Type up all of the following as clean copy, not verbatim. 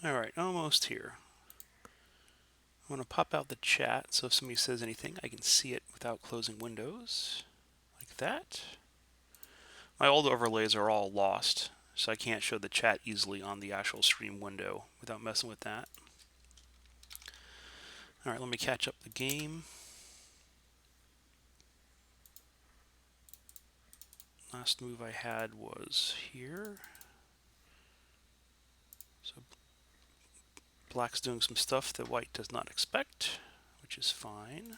All right, almost here. I'm going to pop out the chat so if somebody says anything, I can see it without closing windows. Like that. My old overlays are all lost, so I can't show the chat easily on the actual stream window without messing with that. All right, let me catch up the game. Last move I had was here. So black's doing some stuff that white does not expect, which is fine.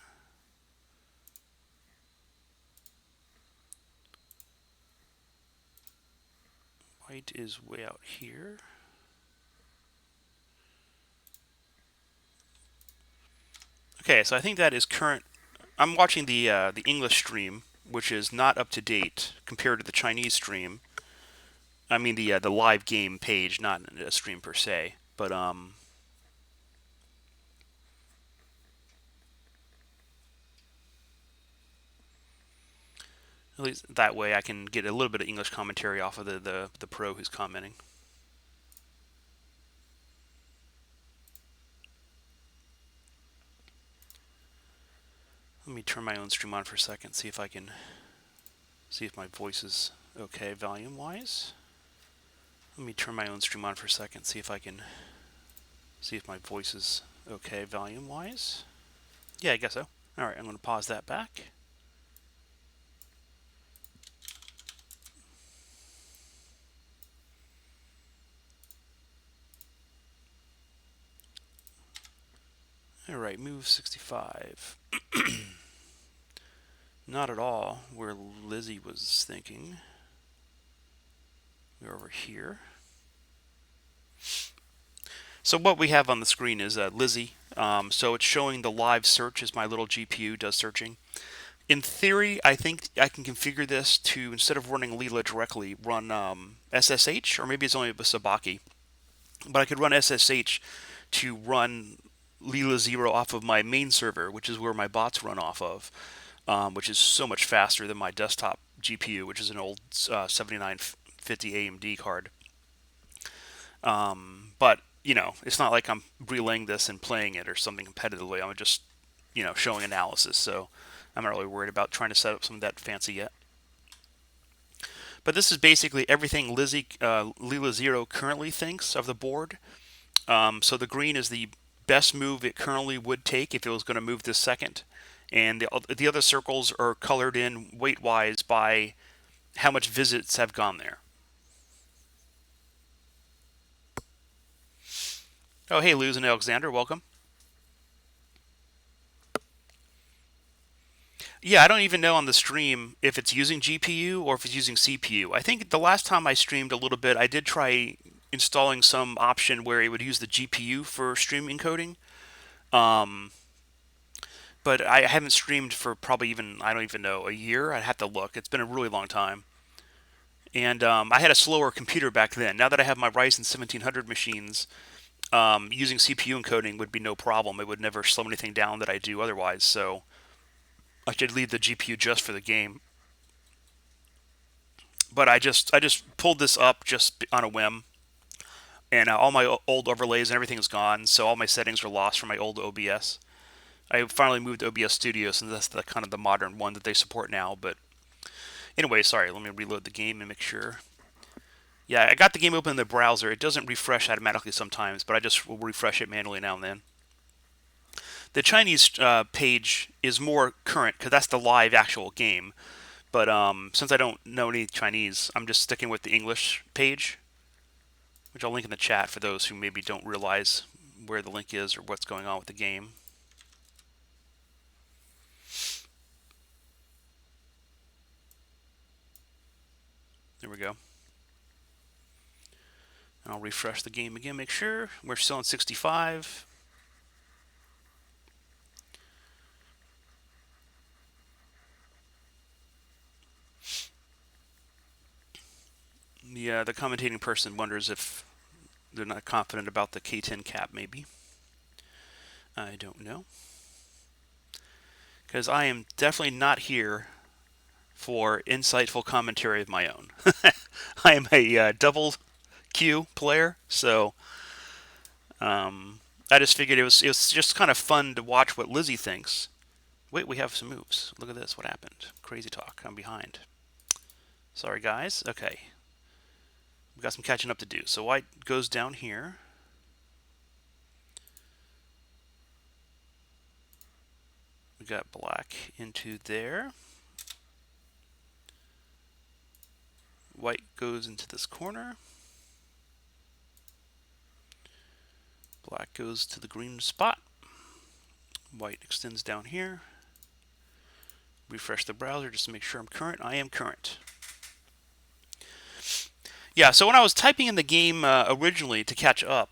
White is way out here. Okay, so I think that is current. I'm watching the English stream, which is not up to date compared to the Chinese stream. I mean the live game page, not a stream per se. But at least that way I can get a little bit of English commentary off of the pro who's commenting. Let me turn my own stream on for a second, see if I can see if my voice is okay volume wise. Let me turn my own stream on for a second, see if I can see if my voice is okay volume wise. Yeah, I guess so. All right, I'm going to pause that back. All right, move 65. Not at all where Lizzie was thinking. We're over here. So what we have on the screen is Lizzie. So it's showing the live search as my little GPU does searching. In theory, I think I can configure this to, instead of running Leela directly, run SSH, or maybe it's only with Sabaki. But I could run SSH to run Leela 0 off of my main server, which is where my bots run off of, which is so much faster than my desktop GPU, which is an old 7950 AMD card. But, it's not like I'm relaying this and playing it or something competitively. I'm just, showing analysis. So I'm not really worried about trying to set up something that fancy yet. But this is basically everything Leela 0 currently thinks of the board. So the green is the best move it currently would take if it was going to move this second. And the other circles are colored in weight-wise by how much visits have gone there. Oh, hey, Luz and Alexander, welcome. Yeah, I don't even know on the stream if it's using GPU or if it's using CPU. I think the last time I streamed a little bit, I did try installing some option where it would use the GPU for stream encoding. Um, but I haven't streamed for probably I don't even know, a year. I'd have to look. It's been a really long time. And I had a slower computer back then. Now that I have my Ryzen 1700 machines, using CPU encoding would be no problem. It would never slow anything down that I do otherwise. So I should leave the GPU just for the game. But I just pulled this up just on a whim, and all my old overlays and everything is gone. So all my settings are lost from my old OBS. I finally moved to OBS Studio, since that's the kind of the modern one that they support now. But anyway, sorry, let me reload the game and make sure. Yeah, I got the game open in the browser. It doesn't refresh automatically sometimes, but I just will refresh it manually now and then. The Chinese page is more current because that's the live actual game. But since I don't know any Chinese, I'm just sticking with the English page, which I'll link in the chat for those who maybe don't realize where the link is or what's going on with the game. There we go. And I'll refresh the game again, make sure. We're still on 65. The commentating person wonders if they're not confident about the K10 cap, maybe. I don't know. Because I am definitely not here for insightful commentary of my own. I am a double Q player, so I just figured it was just kind of fun to watch what Lizzie thinks. Wait, we have some moves. Look at this. What happened? Crazy talk. I'm behind. Sorry, guys. Okay. We've got some catching up to do. So white goes down here. We got black into there. White goes into this corner. Black goes to the green spot. White extends down here. Refresh the browser just to make sure I'm current. I am current. Yeah, so when I was typing in the game originally to catch up,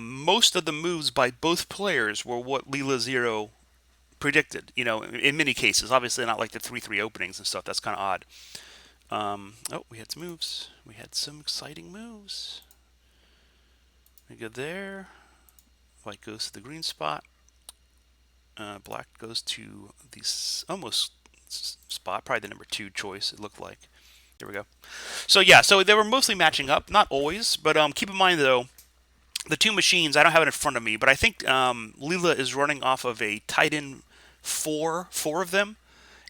most of the moves by both players were what Leela Zero predicted. In many cases. Obviously not like the 3-3 openings and stuff. That's kind of odd. Oh, we had some moves. We had some exciting moves. We go there. White goes to the green spot. Black goes to the almost spot, probably the number 2 choice, it looked like. There we go. So yeah, so they were mostly matching up, not always, but keep in mind though, the two machines, I don't have it in front of me, but I think Leela is running off of a Titan 4 of them,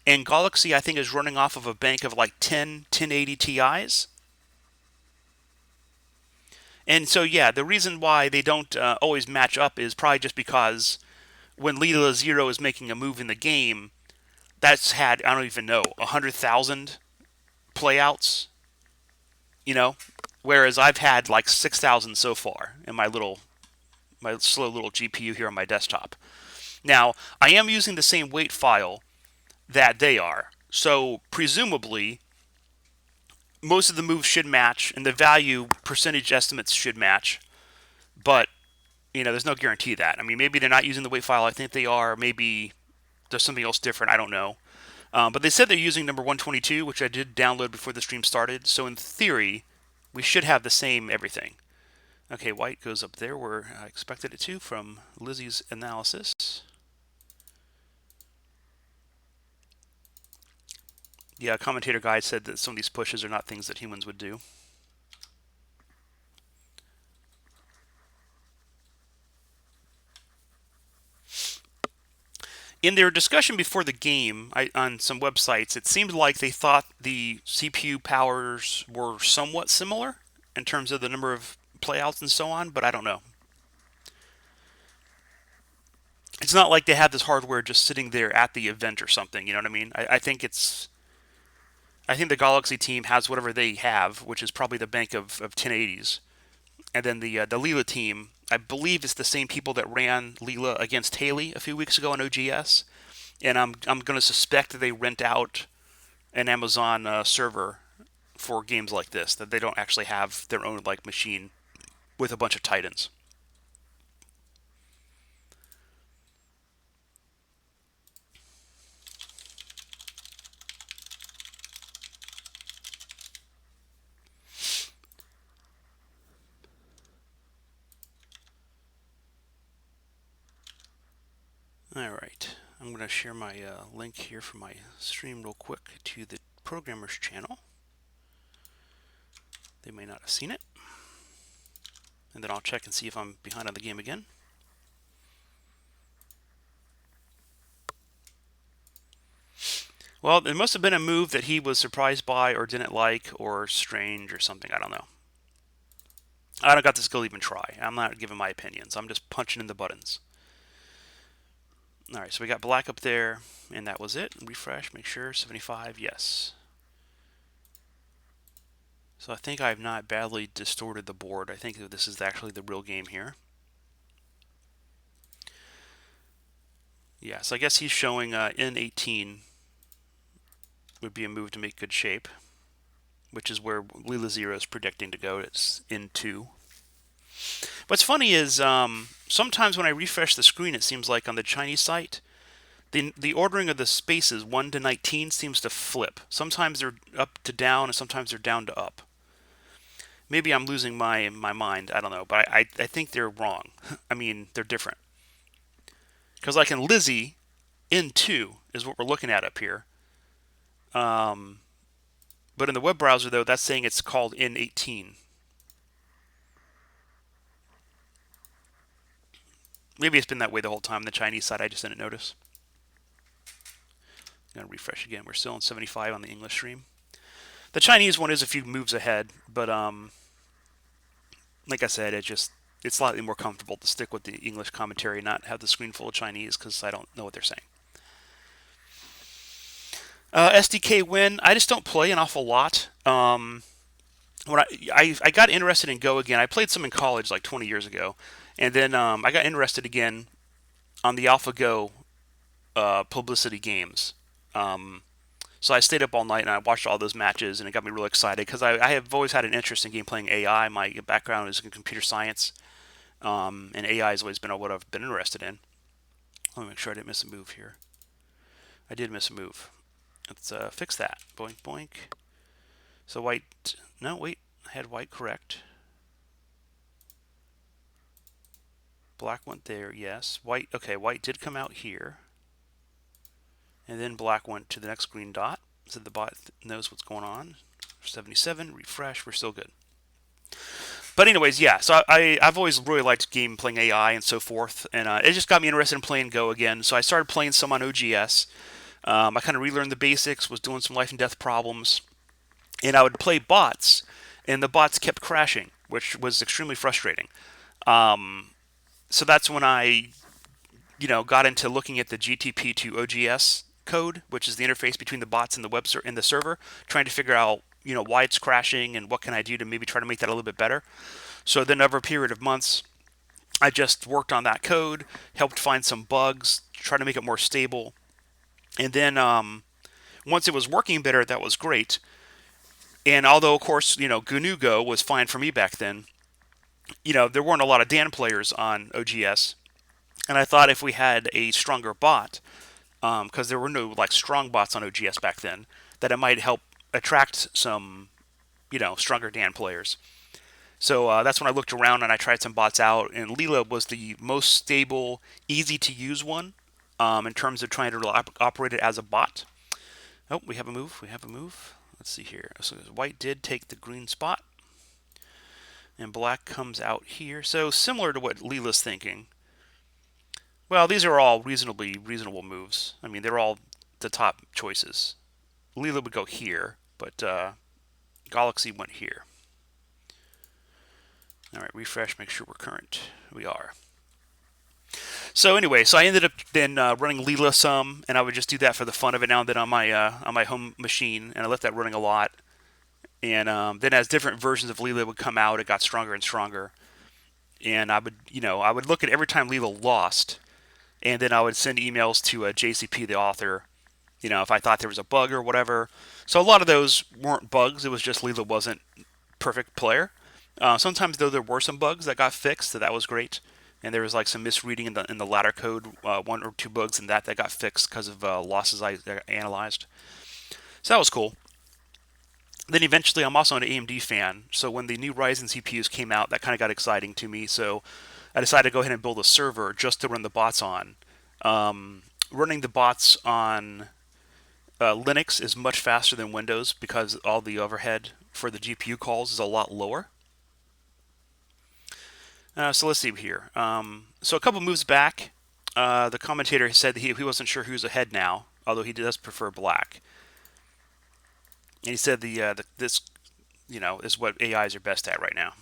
and Galaxy I think is running off of a bank of like 10 1080 Ti's. And so yeah, the reason why they don't always match up is probably just because when Leela Zero is making a move in the game, that's had, I don't even know, 100,000 playouts, whereas I've had like 6,000 so far in my slow little GPU here on my desktop. Now, I am using the same weight file that they are, so presumably most of the moves should match and the value percentage estimates should match, but there's no guarantee that. I mean, maybe they're not using the weight file I think they are, maybe there's something else different, I don't know. But they said they're using number 122, which I did download before the stream started. So in theory, we should have the same everything. Okay, white goes up there where I expected it to from Lizzie's analysis. Yeah, commentator guide said that some of these pushes are not things that humans would do. In their discussion before the game on some websites, it seemed like they thought the CPU powers were somewhat similar in terms of the number of playouts and so on, but I don't know. It's not like they have this hardware just sitting there at the event or something. You know what I mean? I think the Galaxy team has whatever they have, which is probably the bank of 1080s, and then the Leela team, I believe it's the same people that ran Leela against Haley a few weeks ago on OGS, and I'm going to suspect that they rent out an Amazon server for games like this, that they don't actually have their own like machine with a bunch of Titans. Alright, I'm going to share my link here for my stream real quick to the programmers channel. They may not have seen it. And then I'll check and see if I'm behind on the game again. Well, it must have been a move that he was surprised by or didn't like or strange or something. I don't know. I don't got the skill to even try. I'm not giving my opinions. I'm just punching in the buttons. Alright, so we got black up there, and that was it. Refresh, make sure, 75, yes. So I think I have not badly distorted the board. I think that this is actually the real game here. Yeah, so I guess he's showing N18 would be a move to make good shape, which is where Leela Zero is predicting to go. It's N2. What's funny is sometimes when I refresh the screen, it seems like on the Chinese site, the ordering of the spaces 1 to 19 seems to flip. Sometimes they're up to down, and sometimes they're down to up. Maybe I'm losing my mind. I don't know, but I think they're wrong. I mean, they're different. Because like in Lizzie, N2 is what we're looking at up here. But in the web browser, though, that's saying it's called N18. Maybe it's been that way the whole time. The Chinese side, I just didn't notice. I'm going to refresh again. We're still on 75 on the English stream. The Chinese one is a few moves ahead, but like I said, it's slightly more comfortable to stick with the English commentary, and not have the screen full of Chinese because I don't know what they're saying. SDK win. I just don't play an awful lot. When I got interested in Go again. I played some in college like 20 years ago, and then I got interested again on the AlphaGo publicity games. Um, so I stayed up all night and I watched all those matches, and it got me really excited because I have always had an interest in game playing AI. My background is in computer science, and AI has always been what I've been interested in. Let me make sure I didn't miss a move here. I did miss a move. Let's fix that. Boink, boink. So white. No, wait. I had white correct. Black went there, yes. White, okay, white did come out here. And then black went to the next green dot. So the bot knows what's going on. 77, refresh, we're still good. But anyways, yeah, so I've always really liked game playing AI and so forth. And it just got me interested in playing Go again. So I started playing some on OGS. I kind of relearned the basics, was doing some life and death problems. And I would play bots, and the bots kept crashing, which was extremely frustrating. So that's when I, got into looking at the GTP to OGS code, which is the interface between the bots and the and the server, trying to figure out, why it's crashing and what can I do to maybe try to make that a little bit better. So then over a period of months, I just worked on that code, helped find some bugs, try to make it more stable. And then once it was working better, that was great. And although, of course, GNU Go was fine for me back then, there weren't a lot of Dan players on OGS. And I thought if we had a stronger bot, because there were no like strong bots on OGS back then, that it might help attract some, stronger Dan players. So that's when I looked around and I tried some bots out, and Leela was the most stable, easy to use one in terms of trying to operate it as a bot. Oh, we have a move. We have a move. Let's see here. So white did take the green spot, and black comes out here. So similar to what Leela's thinking. Well, these are all reasonable moves. I mean, they're all the top choices. Leela would go here, but Golaxy went here. All right, refresh, make sure we're current. We are. So anyway, so I ended up then running Leela some, and I would just do that for the fun of it now and then on my home machine, and I left that running a lot. And then as different versions of Leela would come out, it got stronger and stronger. And I would look at every time Leela lost, and then I would send emails to JCP, the author, if I thought there was a bug or whatever. So a lot of those weren't bugs. It was just Leela wasn't perfect player. Sometimes though there were some bugs that got fixed, so that was great. And there was like some misreading in the ladder code, one or two bugs in that got fixed because of losses I analyzed. So that was cool. Then eventually, I'm also an AMD fan, so when the new Ryzen CPUs came out, that kind of got exciting to me. So I decided to go ahead and build a server just to run the bots on. Running the bots on Linux is much faster than Windows because all the overhead for the GPU calls is a lot lower. So let's see here. So a couple moves back, the commentator said that he wasn't sure who's ahead now, although he does prefer black. And he said this is what AIs are best at right now.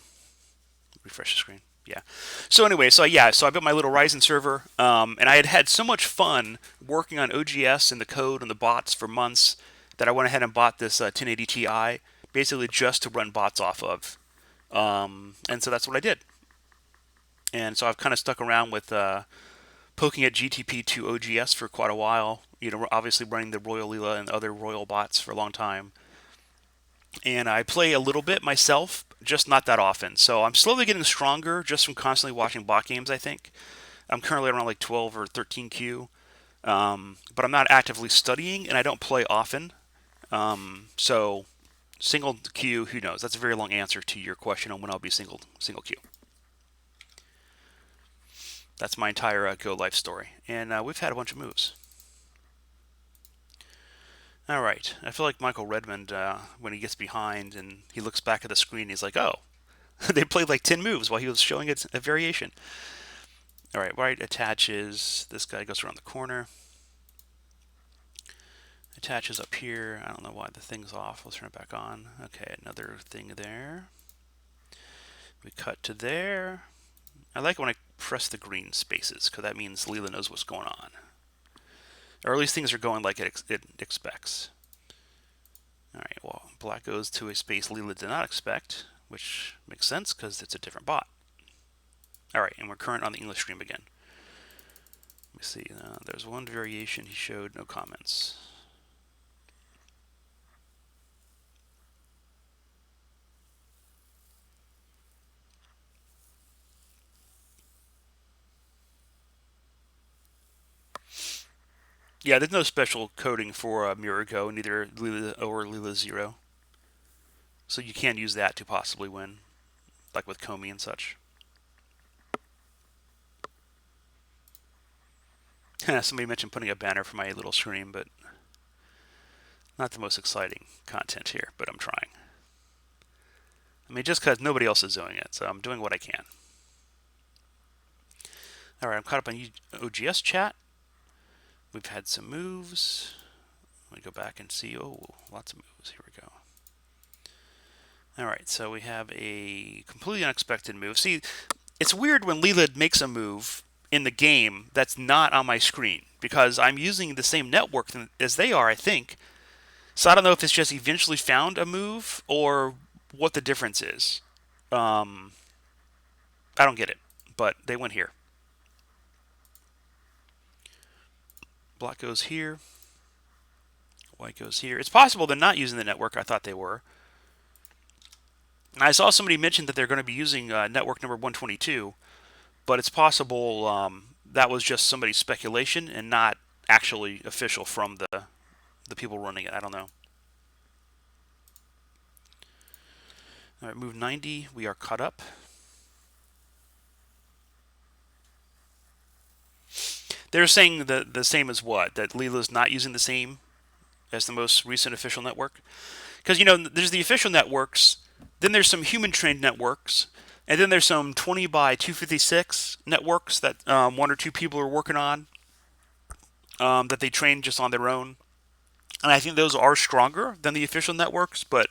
Refresh the screen. Yeah. So anyway, so I built my little Ryzen server, and I had had so much fun working on OGS and the code and the bots for months that I went ahead and bought this 1080 Ti, basically just to run bots off of. And so that's what I did. And so I've kind of stuck around with poking at GTP to OGS for quite a while. Obviously running the Royal Leela and other Royal bots for a long time. And I play a little bit myself, just not that often. So I'm slowly getting stronger just from constantly watching bot games, I think. I'm currently around like 12 or 13Q. But I'm not actively studying, and I don't play often. So single Q, who knows? That's a very long answer to your question on when I'll be single Q. That's my entire Go life story. And we've had a bunch of moves. All right. I feel like Michael Redmond, when he gets behind and he looks back at the screen, he's like, oh, they played like 10 moves while he was showing it a variation. All right, white attaches. This guy goes around the corner. Attaches up here. I don't know why the thing's off. Let's turn it back on. Okay, another thing there. We cut to there. I like when I press the green spaces because that means Leela knows what's going on. Or at least things are going like it expects. All right, well, black goes to a space Leela did not expect, which makes sense because it's a different bot. All right, and we're current on the English stream again. Let me see. There's one variation he showed, no comments. Yeah, there's no special coding for Mirror Go, neither Leela or Leela 0. So you can use that to possibly win, like with Comey and such. Somebody mentioned putting a banner for my little stream, but not the most exciting content here, but I'm trying. I mean, just because nobody else is doing it, so I'm doing what I can. All right, I'm caught up on OGS chat. We've had some moves. Let me go back and see. Oh, lots of moves. Here we go. All right, so we have a completely unexpected move. See, it's weird when Leela makes a move in the game that's not on my screen because I'm using the same network as they are, I think. So I don't know if it's just eventually found a move or what the difference is. I don't get it, but they went here. Black goes here. White goes here. It's possible they're not using the network. I thought they were. And I saw somebody mention that they're going to be using network number 122, but it's possible that was just somebody's speculation and not actually official from the people running it. I don't know. All right, move 90. We are caught up. They're saying the same as what? That Leela's not using the same as the most recent official network? Because, there's the official networks, then there's some human-trained networks, and then there's some 20 by 256 networks that one or two people are working on that they train just on their own. And I think those are stronger than the official networks, but,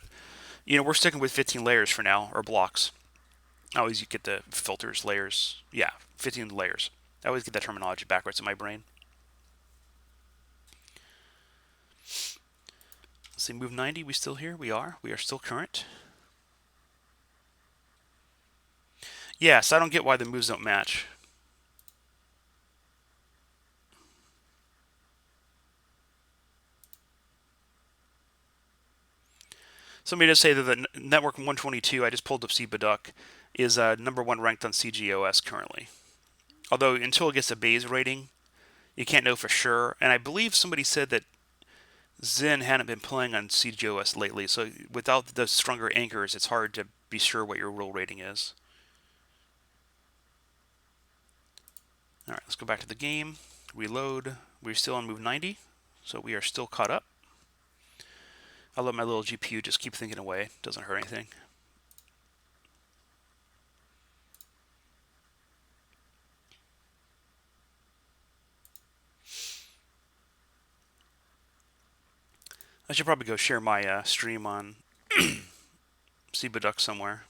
we're sticking with 15 layers for now, or blocks. I always get the filters, layers. Yeah, 15 layers. I always get that terminology backwards in my brain. Let's see, move 90, we still here? We are still current. Yes, I don't get why the moves don't match. Somebody does say that the network 122, I just pulled up CBDuck, is number 1 ranked on CGOS currently. Although until it gets a Bayes rating, you can't know for sure. And I believe somebody said that Zen hadn't been playing on CGOS lately, so without the stronger anchors, it's hard to be sure what your real rating is. All right, let's go back to the game. Reload. We're still on move 90, so we are still caught up. I'll let my little GPU just keep thinking away. Doesn't hurt anything. I should probably go share my stream on CBDuck somewhere.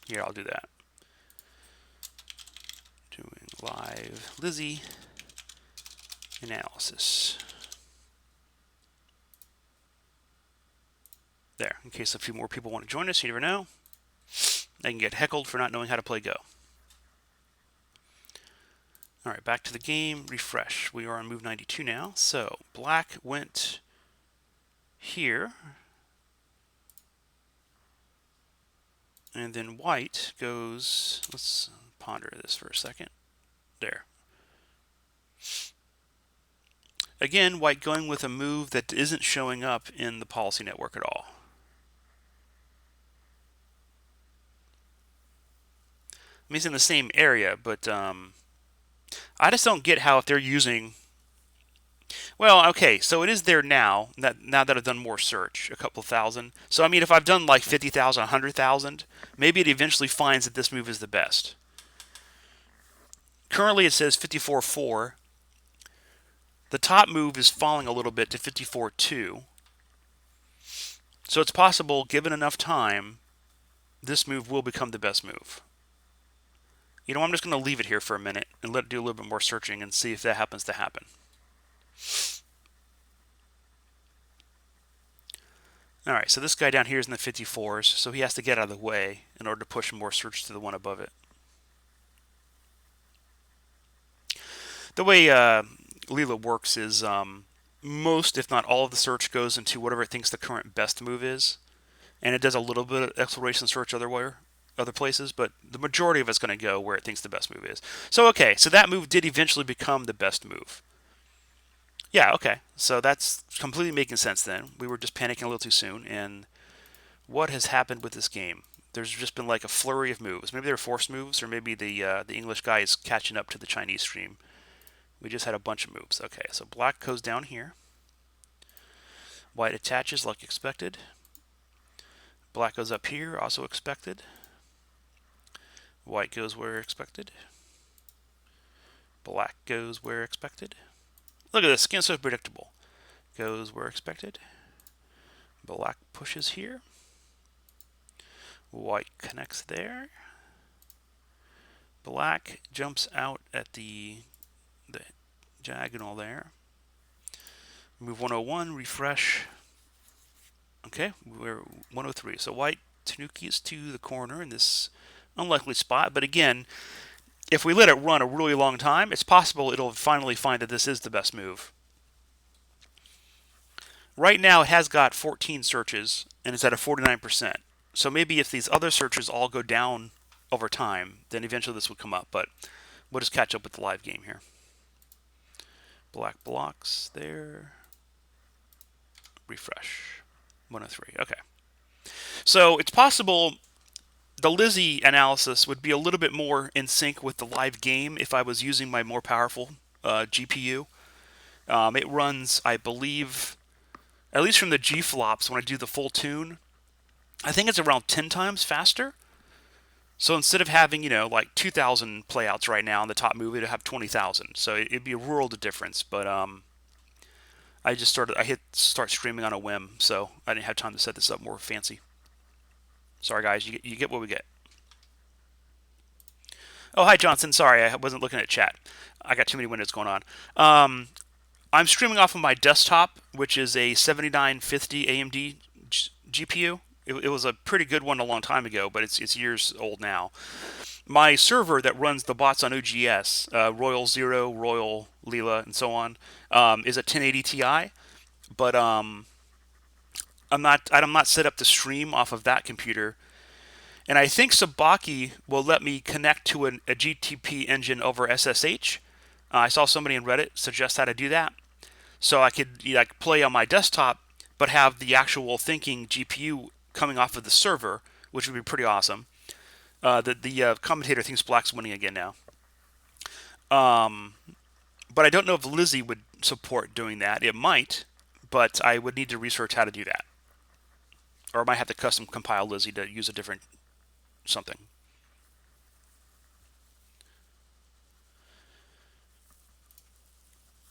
Here, I'll do that. Doing live Lizzie analysis. There, in case a few more people want to join us, you never know. They can get heckled for not knowing how to play Go. All right, back to the game, refresh. We are on move 92 now. So black went here. And then white goes, let's ponder this for a second. There. Again, white going with a move that isn't showing up in the policy network at all. I mean, it's in the same area, but I just don't get how if they're using Well, okay, so it is there now. Now that I've done more search, a couple thousand. So I mean, if I've done like 50,000, 100,000, maybe it eventually finds that this move is the best. Currently, it says 54.4. The top move is falling a little bit to 54.2. So it's possible, given enough time, this move will become the best move. You know, I'm just going to leave it here for a minute and let it do a little bit more searching and see if that happens to happen. All right, so this guy down here is in the 54s, so he has to get out of the way in order to push more search to the one above it. The way Leela works is most, if not all, of the search goes into whatever it thinks the current best move is, and it does a little bit of exploration search other places, but the majority of it's going to go where it thinks the best move is. So okay, so that move did eventually become the best move. Yeah, okay. So that's completely making sense then. We were just panicking a little too soon, and what has happened with this game? There's just been like a flurry of moves. Maybe they're forced moves, or maybe the English guy is catching up to the Chinese stream. We just had a bunch of moves. Okay, so black goes down here. White attaches like expected. Black goes up here, also expected. White goes where expected. Black goes where expected. Look at this, skin so predictable. Goes where expected. Black pushes here. White connects there. Black jumps out at the diagonal there. Move 101, refresh. Okay, we're 103. So white tanukis to the corner in this unlikely spot. But again, if we let it run a really long time, it's possible it'll finally find that this is the best move. Right now, it has got 14 searches, and it's at a 49%. So maybe if these other searches all go down over time, then eventually this would come up. But we'll just catch up with the live game here. Black blocks there. Refresh. 103. Okay. So it's possible the Lizzie analysis would be a little bit more in sync with the live game if I was using my more powerful GPU. It runs, I believe, at least from the G flops when I do the full tune, I think it's around 10 times faster. So instead of having, like 2,000 playouts right now in the top move, it'd have 20,000. So it'd be a world of difference. But I hit start streaming on a whim, so I didn't have time to set this up more fancy. Sorry, guys, you get what we get. Oh, hi, Johnson. Sorry, I wasn't looking at chat. I got too many windows going on. I'm streaming off of my desktop, which is a 7950 AMD GPU. It was a pretty good one a long time ago, but it's years old now. My server that runs the bots on OGS, Royal Zero, Royal Leela, and so on, is a 1080 Ti. But I'm not set up to stream off of that computer. And I think Sabaki will let me connect to a GTP engine over SSH. I saw somebody in Reddit suggest how to do that. So I could play on my desktop, but have the actual thinking GPU coming off of the server, which would be pretty awesome. The commentator thinks black's winning again now. But I don't know if Lizzie would support doing that. It might, but I would need to research how to do that. Or I might have to custom compile Lizzie to use a different something.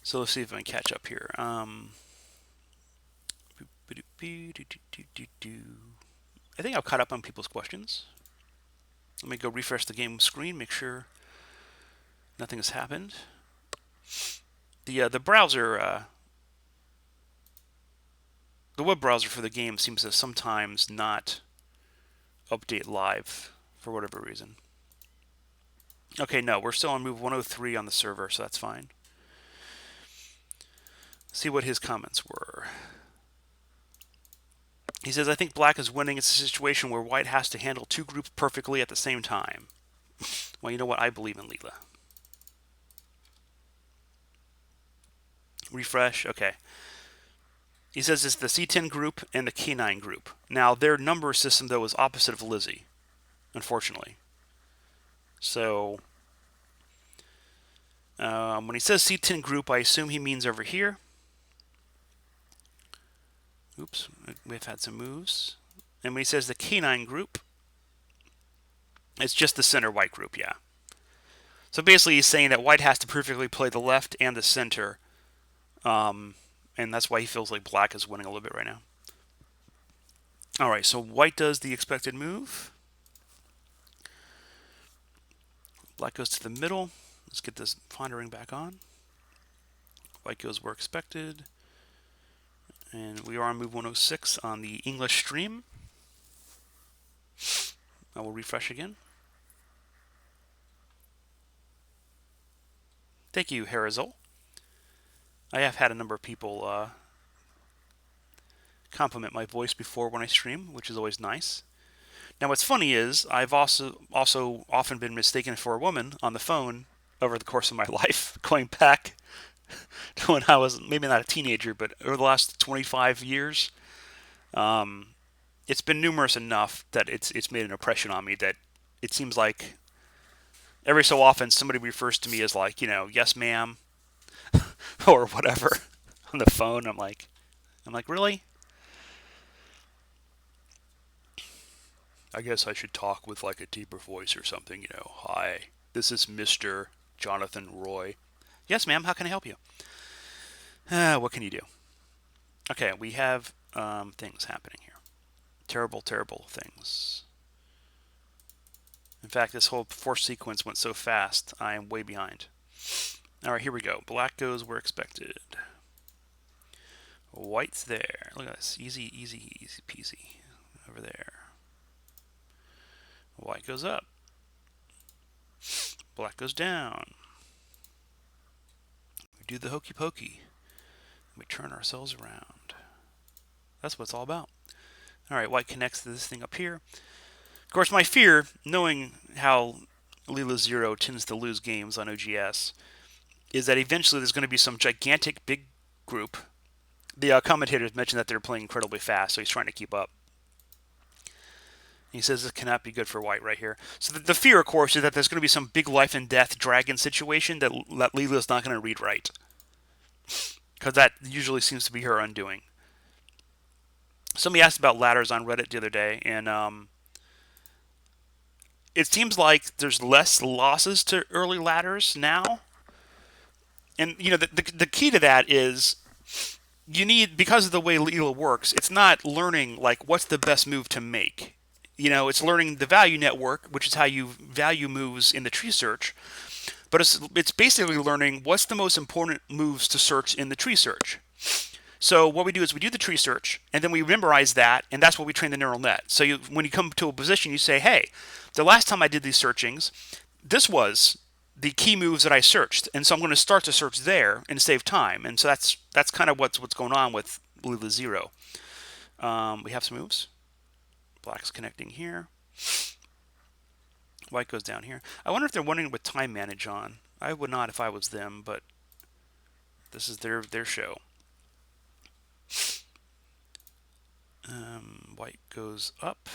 So let's see if I can catch up here. I think I've caught up on people's questions. Let me go refresh the game screen, make sure nothing has happened. The browser, the web browser for the game seems to sometimes not update live for whatever reason. Okay, no, we're still on move 103 on the server, so that's fine. See what his comments were. He says, I think black is winning. It's a situation where white has to handle two groups perfectly at the same time. Well, you know what? I believe in Leela. Refresh. Okay. He says it's the C10 group and the K9 group. Now, their number system, though, is opposite of Lizzie, unfortunately. So, when he says C10 group, I assume he means over here. Oops, we've had some moves. And when he says the canine group, it's just the center white group, yeah. So basically he's saying that white has to perfectly play the left and the center. And that's why he feels like black is winning a little bit right now. Alright, so white does the expected move. Black goes to the middle. Let's get this pondering back on. White goes where expected. And we are on move 106 on the English stream. I will refresh again. Thank you, Harazol. I have had a number of people compliment my voice before when I stream, which is always nice. Now, what's funny is I've also often been mistaken for a woman on the phone over the course of my life, going back to when I was maybe not a teenager, but over the last 25 years. It's been numerous enough that it's made an impression on me that it seems like every so often somebody refers to me as like, yes, ma'am, or whatever on the phone. I'm like, really? I guess I should talk with like a deeper voice or something, Hi, this is Mr. Jonathan Roy. Yes, ma'am, how can I help you? What can you do? Okay, we have things happening here. Terrible, terrible things. In fact, this whole force sequence went so fast, I am way behind. Alright, here we go. Black goes where expected. White's there. Look at this. Easy, easy, easy peasy. Over there. White goes up. Black goes down. We do the hokey pokey. We turn ourselves around. That's what it's all about. Alright, white connects to this thing up here. Of course, my fear, knowing how Leela 0 tends to lose games on OGS, is that eventually there's going to be some gigantic big group. The commentators mentioned that they're playing incredibly fast, so he's trying to keep up. He says this cannot be good for white right here. So the fear, of course, is that there's going to be some big life and death dragon situation that Leela's not going to read right. Because that usually seems to be her undoing. Somebody asked about ladders on Reddit the other day, and it seems like there's less losses to early ladders now. And, the key to that is you need, because of the way Leela works, it's not learning, like, what's the best move to make. It's learning the value network, which is how you value moves in the tree search. But it's basically learning what's the most important moves to search in the tree search. So what we do is we do the tree search, and then we memorize that, and that's what we train the neural net. So when you come to a position, you say, hey, the last time I did these searchings, this was the key moves that I searched, and so I'm going to start the search there and save time. And so that's kind of what's going on with Leela 0. We have some moves. Black's connecting here. White goes down here. I wonder if they're wondering with time manage on. I would not if I was them, but this is their show. White goes up.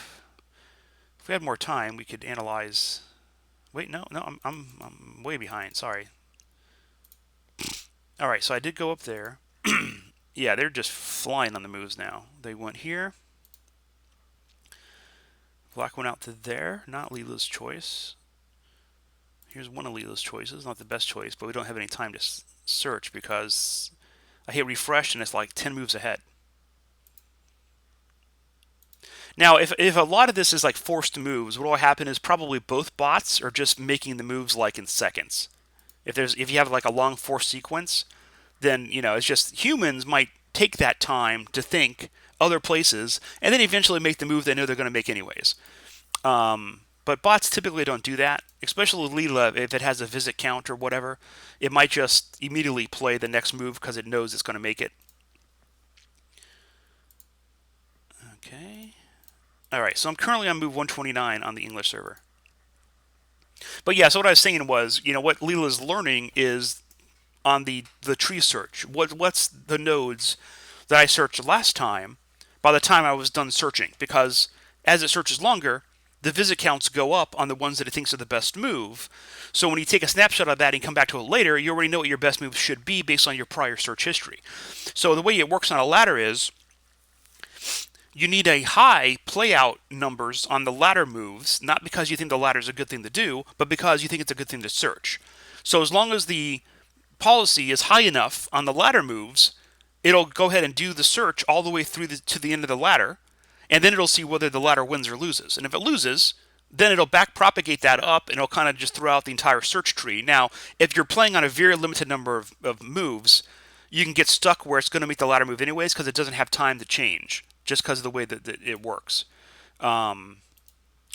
If we had more time, we could analyze. Wait, no, I'm way behind. Sorry. All right, so I did go up there. Yeah, they're just flying on the moves now. They went here. Black went out to there. Not Leela's choice. Here's one of Leela's choices. Not the best choice, but we don't have any time to search because I hit refresh and it's like 10 moves ahead. Now, if a lot of this is like forced moves, what will happen is probably both bots are just making the moves like in seconds. If you have like a long force sequence, then it's just humans might take that time to think other places and then eventually make the move they know they're going to make anyways. But bots typically don't do that, especially with Leela. If it has a visit count or whatever, it might just immediately play the next move because it knows it's going to make it. Okay. All right, so I'm currently on move 129 on the English server. But yeah, so what I was saying was, what Leela's learning is on the tree search. What's the nodes that I searched last time by the time I was done searching? Because as it searches longer, the visit counts go up on the ones that it thinks are the best move. So when you take a snapshot of that and come back to it later, you already know what your best move should be based on your prior search history. So the way it works on a ladder is, you need a high playout numbers on the ladder moves, not because you think the ladder is a good thing to do, but because you think it's a good thing to search. So as long as the policy is high enough on the ladder moves, it'll go ahead and do the search all the way through to the end of the ladder, and then it'll see whether the ladder wins or loses. And if it loses, then it'll back propagate that up, and it'll kind of just throw out the entire search tree. Now, if you're playing on a very limited number of moves, you can get stuck where it's going to make the ladder move anyways because it doesn't have time to change, just because of the way that it works.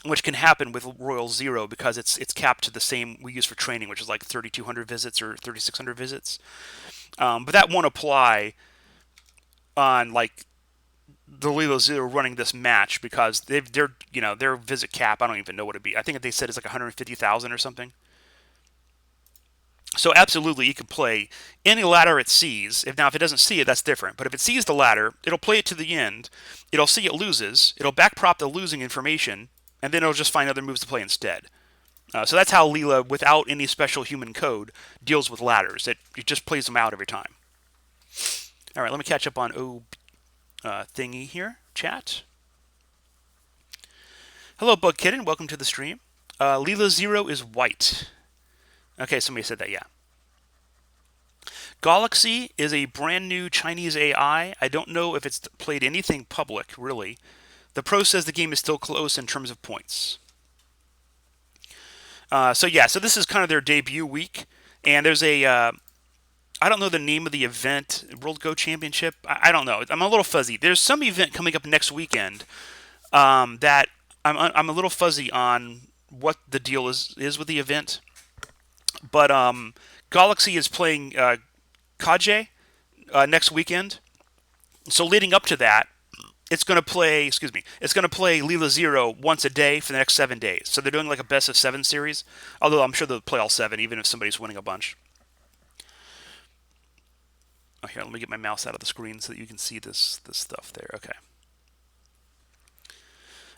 Which can happen with Royal Zero because it's capped to the same we use for training, which is like 3,200 visits or 3,600 visits. But that won't apply on like the Leela Zero running this match because their visit cap, I don't even know what it'd be. I think they said it's like 150,000 or something. So absolutely, you can play any ladder it sees. If it doesn't see it, that's different. But if it sees the ladder, it'll play it to the end. It'll see it loses. It'll backprop the losing information, and then it'll just find other moves to play instead. So that's how Leela, without any special human code, deals with ladders. It just plays them out every time. All right, let me catch up on thingy here, chat. Hello, Bug Kitten. Welcome to the stream. Leela Zero is white. Okay, somebody said that, yeah. Golaxy is a brand new Chinese AI. I don't know if it's played anything public, really. The pro says the game is still close in terms of points. So this is kind of their debut week. And there's I don't know the name of the event, World Go Championship. I don't know. I'm a little fuzzy. There's some event coming up next weekend that I'm a little fuzzy on what the deal is with the event. But Galaxy is playing Kaje next weekend. So leading up to that, it's going to play. It's going to play Leela Zero once a day for the next 7 days. So they're doing like a best of 7 series. Although I'm sure they'll play all 7, even if somebody's winning a bunch. Oh, here, let me get my mouse out of the screen so that you can see this stuff there. Okay.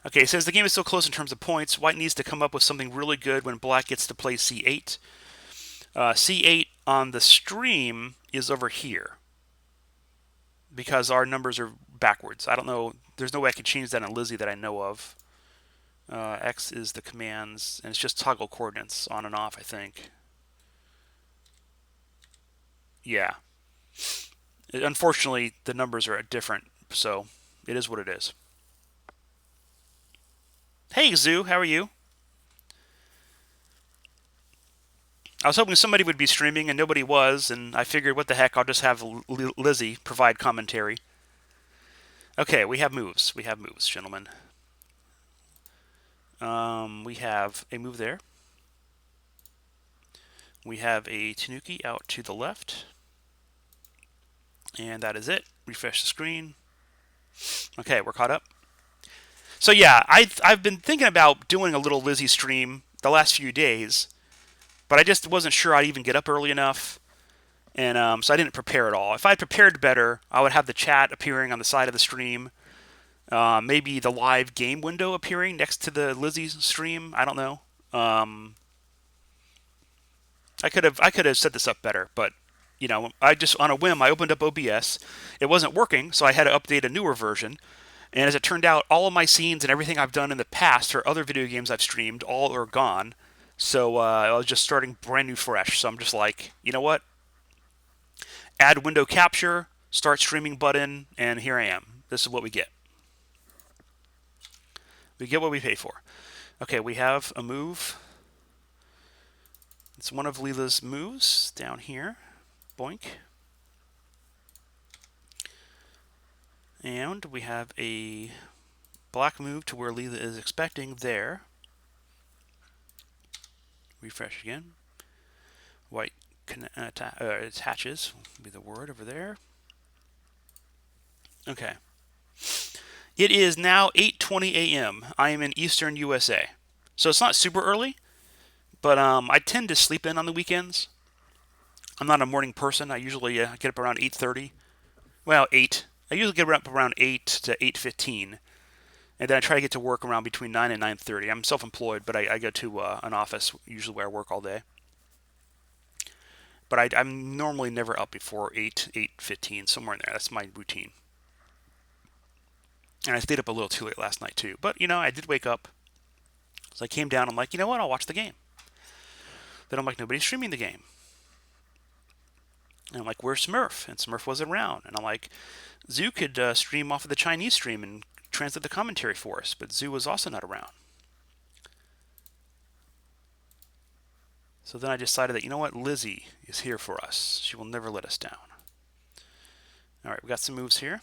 Okay, it says the game is still close in terms of points. White needs to come up with something really good when Black gets to play C8. C8 on the stream is over here because our numbers are backwards. I don't know. There's no way I can change that on Lizzie that I know of. X is the commands, and it's just toggle coordinates on and off, I think. Yeah. Unfortunately, the numbers are different, so it is what it is. Hey, Zoo, how are you? I was hoping somebody would be streaming, and nobody was, and I figured, what the heck, I'll just have Lizzie provide commentary. Okay, we have moves. We have moves, gentlemen. We have a move there. We have a Tanuki out to the left. And that is it. Refresh the screen. Okay, we're caught up. So yeah, I've been thinking about doing a little Lizzie stream the last few days, but I just wasn't sure I'd even get up early enough, and so I didn't prepare at all. If I had prepared better, I would have the chat appearing on the side of the stream, maybe the live game window appearing next to the Lizzie stream. I don't know. I could have set this up better, but I just on a whim I opened up OBS. It wasn't working, so I had to update a newer version. And as it turned out, all of my scenes and everything I've done in the past for other video games I've streamed, all are gone. So I was just starting brand new fresh. So I'm just like, you know what? Add window capture, start streaming button, and here I am. This is what we get. We get what we pay for. Okay, we have a move. It's one of Leela's moves down here. Boink. And we have a black move to where Leela is expecting there. Refresh again. White attaches will be the word over there. Okay. It is now 8:20 a.m. I am in Eastern USA. So it's not super early, but I tend to sleep in on the weekends. I'm not a morning person. I usually get up around 8:30. Well, 8. I usually get up around 8 to 8:15. And then I try to get to work around between 9 and 9:30. I'm self-employed, but I go to an office, usually where I work all day. But I'm normally never up before 8, 8:15, somewhere in there. That's my routine. And I stayed up a little too late last night too. But, I did wake up. So I came down. I'm like, you know what? I'll watch the game. Then I'm like, nobody's streaming the game. And I'm like, where's Smurf? And Smurf wasn't around. And I'm like, Zoo could stream off of the Chinese stream and translate the commentary for us. But Zoo was also not around. So then I decided that, you know what? Lizzie is here for us. She will never let us down. All right, we got some moves here.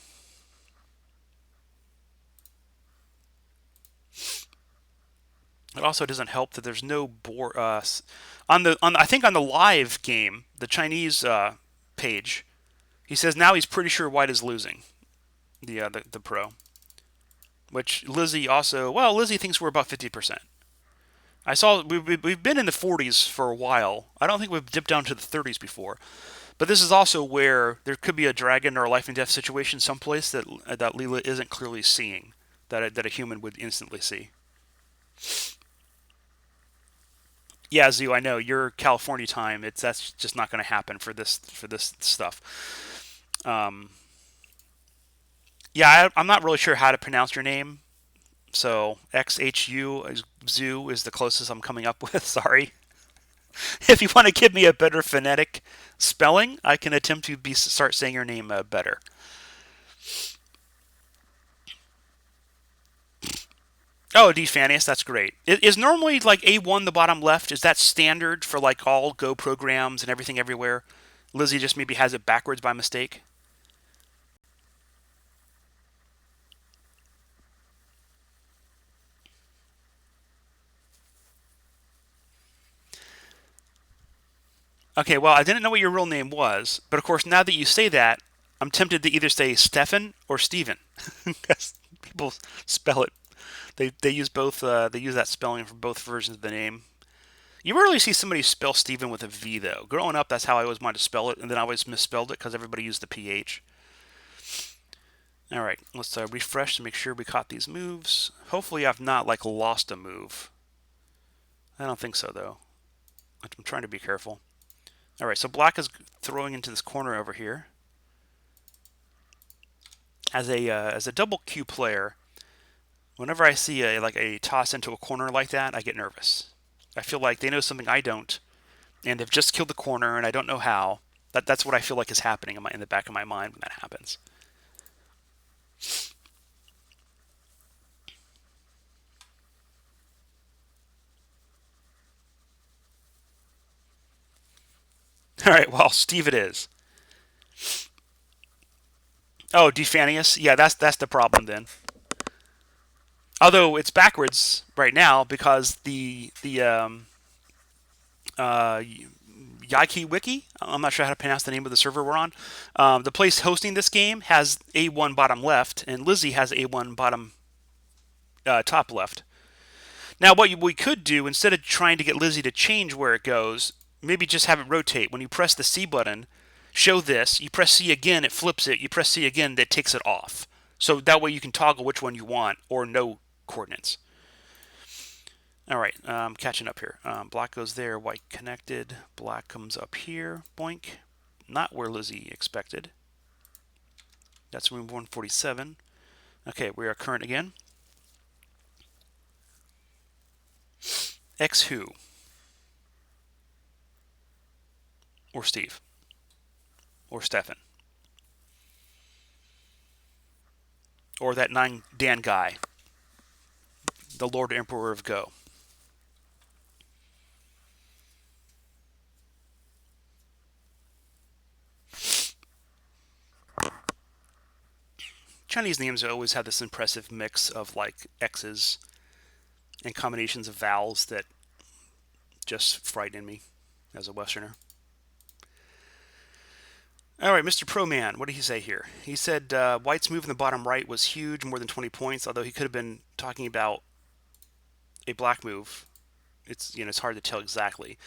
It also doesn't help that there's no board I think on the live game, the Chinese page. He says now he's pretty sure White is losing. The pro, which Lizzie also. Well, Lizzie thinks we're about 50%. I saw we've been in the 40s for a while. I don't think we've dipped down to the 30s before. But this is also where there could be a dragon or a life and death situation someplace that Leela isn't clearly seeing, that a human would instantly see. Yeah, Zoo, I know your California time. That's just not going to happen for this stuff. Yeah, I'm not really sure how to pronounce your name. So XHU Zoo is the closest I'm coming up with. Sorry. If you want to give me a better phonetic spelling, I can attempt to start saying your name better. Oh, Defanius, that's great. Is normally like A1 the bottom left? Is that standard for like all Go programs and everything everywhere? Lizzie just maybe has it backwards by mistake. Okay, well, I didn't know what your real name was, but of course, now that you say that, I'm tempted to either say Stefan or Steven. Because people spell it. They use both. They use that spelling for both versions of the name. You rarely see somebody spell Steven with a V, though. Growing up, that's how I always wanted to spell it, and then I always misspelled it because everybody used the PH. All right, let's refresh to make sure we caught these moves. Hopefully, I've not like lost a move. I don't think so, though. I'm trying to be careful. All right, so black is throwing into this corner over here. As a double Q player, whenever I see a toss into a corner like that, I get nervous. I feel like they know something I don't, and they've just killed the corner, and I don't know how. That's what I feel like is happening in the back of my mind when that happens. All right, well, Steve it is. Oh, Defanius. Yeah, that's the problem then. Although it's backwards right now because the Yaki Wiki. I'm not sure how to pronounce the name of the server we're on. The place hosting this game has A1 bottom left, and Lizzie has A1 bottom top left. Now, what we could do, instead of trying to get Lizzie to change where it goes, maybe just have it rotate. When you press the C button, show this. You press C again, it flips it. You press C again, that takes it off. So that way you can toggle which one you want or no coordinates. All right, catching up here. Black goes there, white connected. Black comes up here, boink. Not where Lizzie expected. That's room 147. Okay, we are current again. X who? Or Steve? Or Stefan? Or that 9 Dan guy? The Lord Emperor of Go. Chinese names always have this impressive mix of like X's and combinations of vowels that just frighten me as a Westerner. All right, Mr. Pro Man, what did he say here? He said White's move in the bottom right was huge, more than 20 points, although he could have been talking about a black move. It's hard to tell exactly.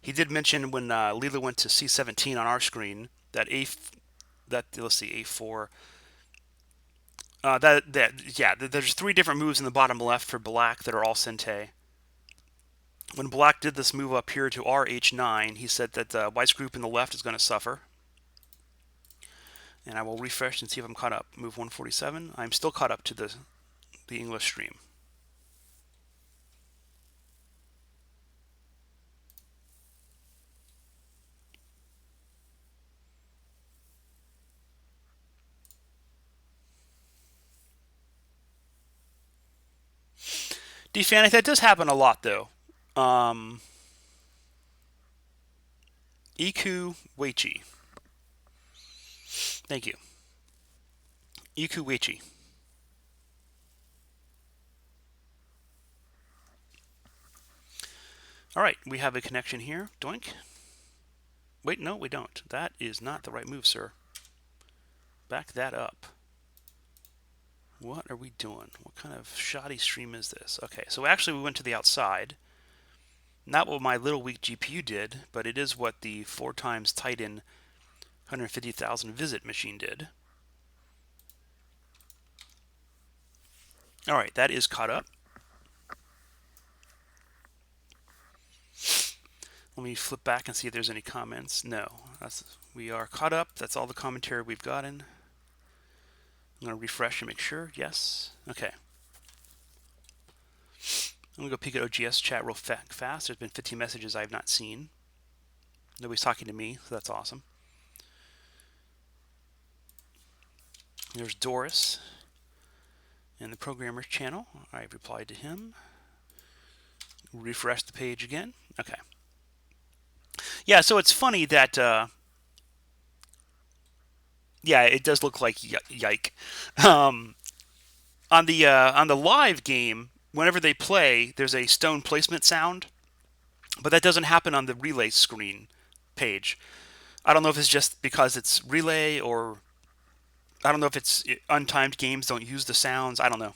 He did mention when Leela went to C17 on our screen that let's see, A4. There's 3 different moves in the bottom left for black that are all Sente. When black did this move up here to our H9, he said that White's group in the left is going to suffer. And I will refresh and see if I'm caught up. Move 147. I'm still caught up to the English stream. Defanic, that does happen a lot though. Iku Weichi. Thank you. Iku Weichi. All right, we have a connection here. Doink. Wait, no, we don't. That is not the right move, sir. Back that up. What are we doing? What kind of shoddy stream is this? Okay, so actually we went to the outside. Not what my little weak GPU did, but it is what the 4 times Titan 150,000 visit machine did. All right, that is caught up. Let me flip back and see if there's any comments. No, we are caught up. That's all the commentary we've gotten. I'm going to refresh and make sure. Yes. Okay. I'm going to go peek at OGS chat real fast. There's been 15 messages I have not seen. Nobody's talking to me, so that's awesome. There's Doris in the programmer's channel. I've replied to him. Refresh the page again. Okay. Yeah, so it's funny that, yeah, it does look like yike. On the live game, whenever they play, there's a stone placement sound, but that doesn't happen on the relay screen page. I don't know if it's just because it's relay, or I don't know if it's untimed games don't use the sounds. I don't know.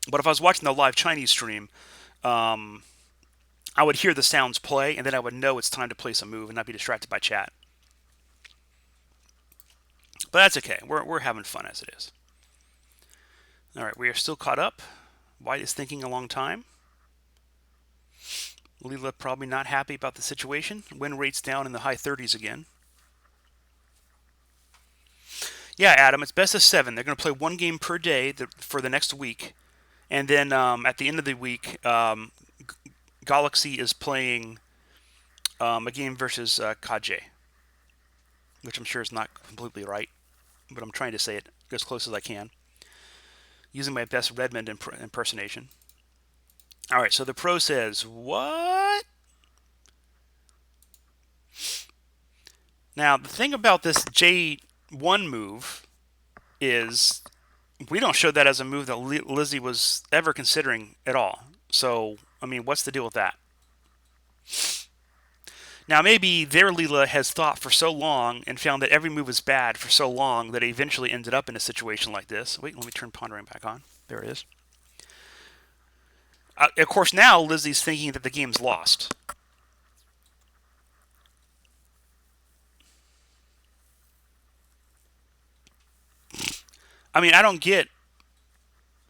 But if I was watching the live Chinese stream, I would hear the sounds play, and then I would know it's time to place a move and not be distracted by chat. But that's okay. We're having fun as it is. All right, we are still caught up. White is thinking a long time. Leela probably not happy about the situation. Win rate's down in the high 30s again. Yeah, Adam, it's best of 7. They're going to play 1 game per day for the next week. And then at the end of the week, Golaxy is playing a game versus Kaje, which I'm sure is not completely right, but I'm trying to say it as close as I can, using my best Redmond impersonation. All right, so the pro says, what? Now, the thing about this J1 move is we don't show that as a move that Lizzie was ever considering at all. So, I mean, what's the deal with that? Now, maybe their Leela has thought for so long and found that every move is bad for so long that it eventually ended up in a situation like this. Wait, let me turn pondering back on. There it is. Of course, now Lizzie's thinking that the game's lost. I mean, I don't get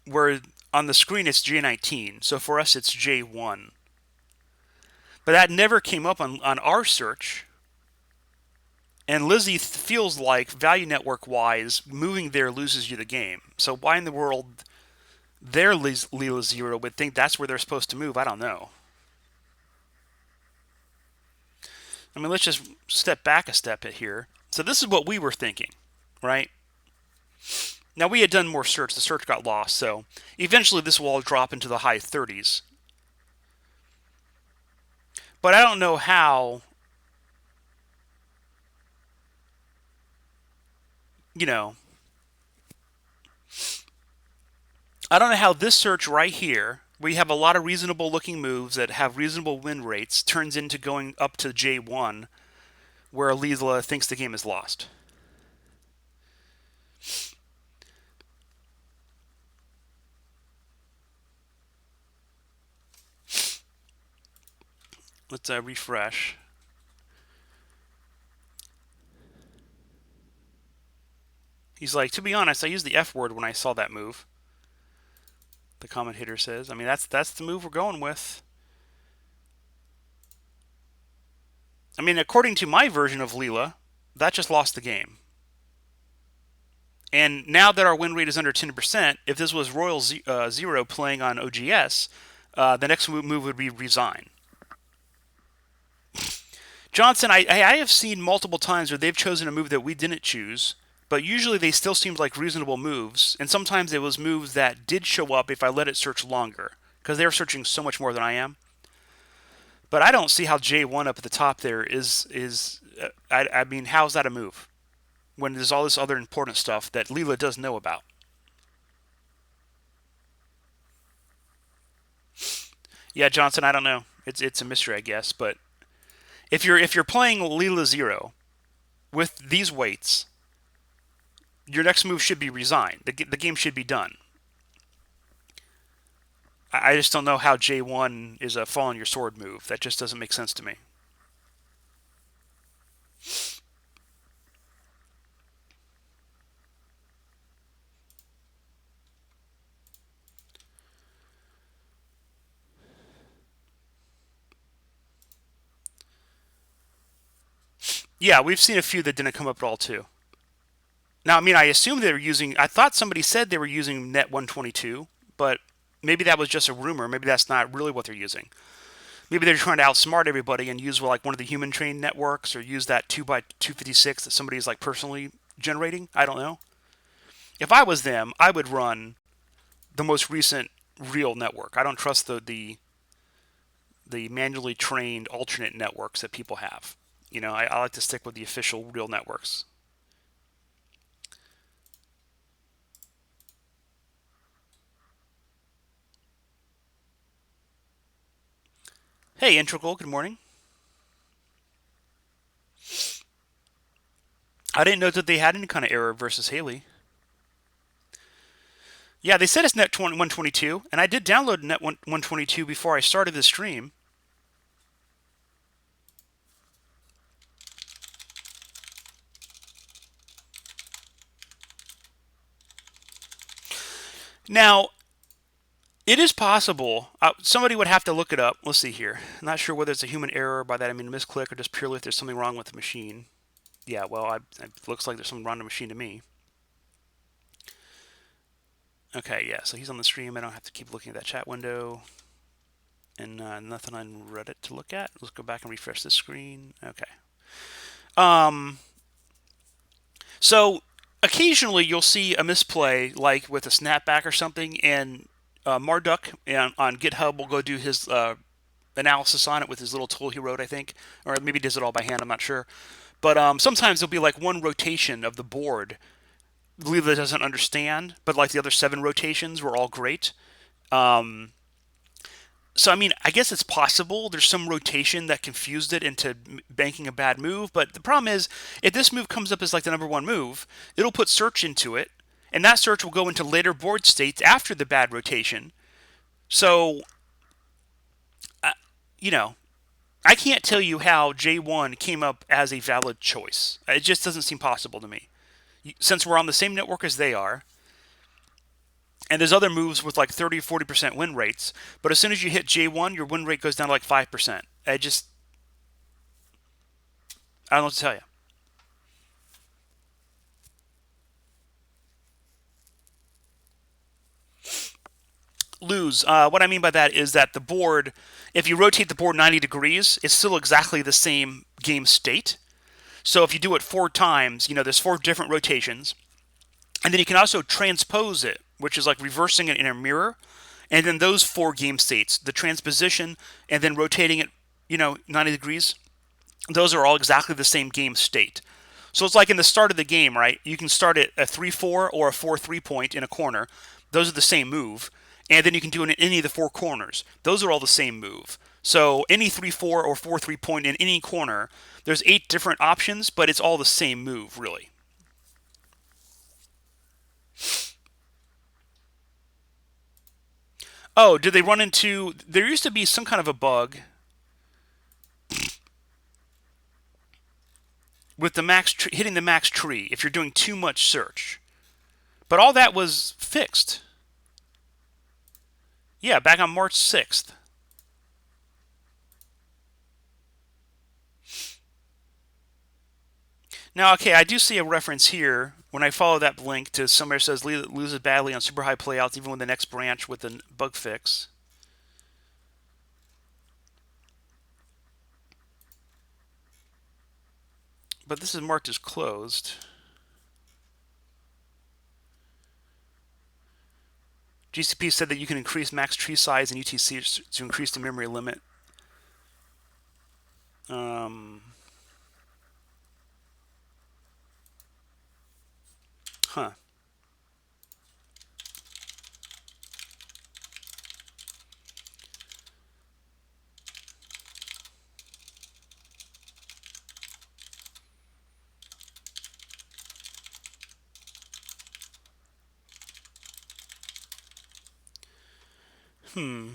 where on the screen it's J19, so for us it's J1. But that never came up on our search. And Lizzie feels like, value network-wise, moving there loses you the game. So why in the world their Leela 0 would think that's where they're supposed to move? I don't know. I mean, let's just step back a step here. So this is what we were thinking, right? Now, we had done more search. The search got lost, so eventually this will all drop into the high 30s. But I don't know how, you know, I don't know how this search right here, we have a lot of reasonable looking moves that have reasonable win rates, turns into going up to J1, where Leela thinks the game is lost. Let's refresh. He's like, to be honest, I used the F word when I saw that move. The commentator says. I mean, that's the move we're going with. I mean, according to my version of Leela, that just lost the game. And now that our win rate is under 10%, if this was Royal Zero playing on OGS, the next move would be resign. Johnson, I have seen multiple times where they've chosen a move that we didn't choose, but usually they still seemed like reasonable moves, and sometimes it was moves that did show up if I let it search longer, because they're searching so much more than I am. But I don't see how J1 up at the top there is. I mean, how's that a move when there's all this other important stuff that Leela does know about? Yeah, Johnson, I don't know. It's a mystery, I guess. But if you're playing Leela Zero with these weights, your next move should be resign. The game should be done. I just don't know how J1 is a fall on your sword move. That just doesn't make sense to me. Yeah, we've seen a few that didn't come up at all too. Now, I mean, I assume they were using. I thought somebody said they were using Net 122, but maybe that was just a rumor. Maybe that's not really what they're using. Maybe they're trying to outsmart everybody and use like one of the human trained networks or use that 2x256 that somebody is like personally generating. I don't know. If I was them, I would run the most recent real network. I don't trust the manually trained alternate networks that people have. I like to stick with the official real networks. Hey, Integral, good morning. I didn't know that they had any kind of error versus Haley. Yeah, they said it's Net 122, and I did download Net 122 before I started the stream. Now, it is possible. Somebody would have to look it up. Let's see here. I'm not sure whether it's a human error. By that I mean a misclick or just purely if there's something wrong with the machine. Yeah, well, it looks like there's something wrong with the machine to me. Okay, yeah, so he's on the stream. I don't have to keep looking at that chat window. And nothing on Reddit to look at. Let's go back and refresh this screen. Okay. So occasionally you'll see a misplay, like with a snapback or something, and Marduk on GitHub will go do his analysis on it with his little tool he wrote, I think, or maybe he does it all by hand. I'm not sure. But sometimes there'll be like one rotation of the board Leela doesn't understand, but like the other 7 rotations were all great. So, I mean, I guess it's possible there's some rotation that confused it into banking a bad move. But the problem is, if this move comes up as like the number 1 move, it'll put search into it, and that search will go into later board states after the bad rotation. So, uh, you know, I can't tell you how J1 came up as a valid choice. It just doesn't seem possible to me. Since we're on the same network as they are, and there's other moves with like 30 or 40% win rates, but as soon as you hit J1, your win rate goes down to like 5%. I don't know what to tell you. Lose. What I mean by that is that the board, if you rotate the board 90 degrees, it's still exactly the same game state. So if you do it 4 times, there's 4 different rotations. And then you can also transpose it, which is like reversing it in a mirror. And then those 4 game states, the transposition and then rotating it, 90 degrees, those are all exactly the same game state. So it's like in the start of the game, right? You can start at a 3-4 or a 4-3 point in a corner. Those are the same move. And then you can do it in any of the 4 corners. Those are all the same move. So any 3-4 or 4-3 point in any corner, there's 8 different options, but it's all the same move, really. Oh, did they run into... There used to be some kind of a bug with the hitting the max tree if you're doing too much search. But all that was fixed. Yeah, back on March 6th. Now, okay, I do see a reference here When I follow that link to somewhere says Leela loses badly on super high playouts even with the next branch with a bug fix. But this is marked as closed. GCP said that you can increase max tree size in UTC to increase the memory limit. Um, huh. Hmm.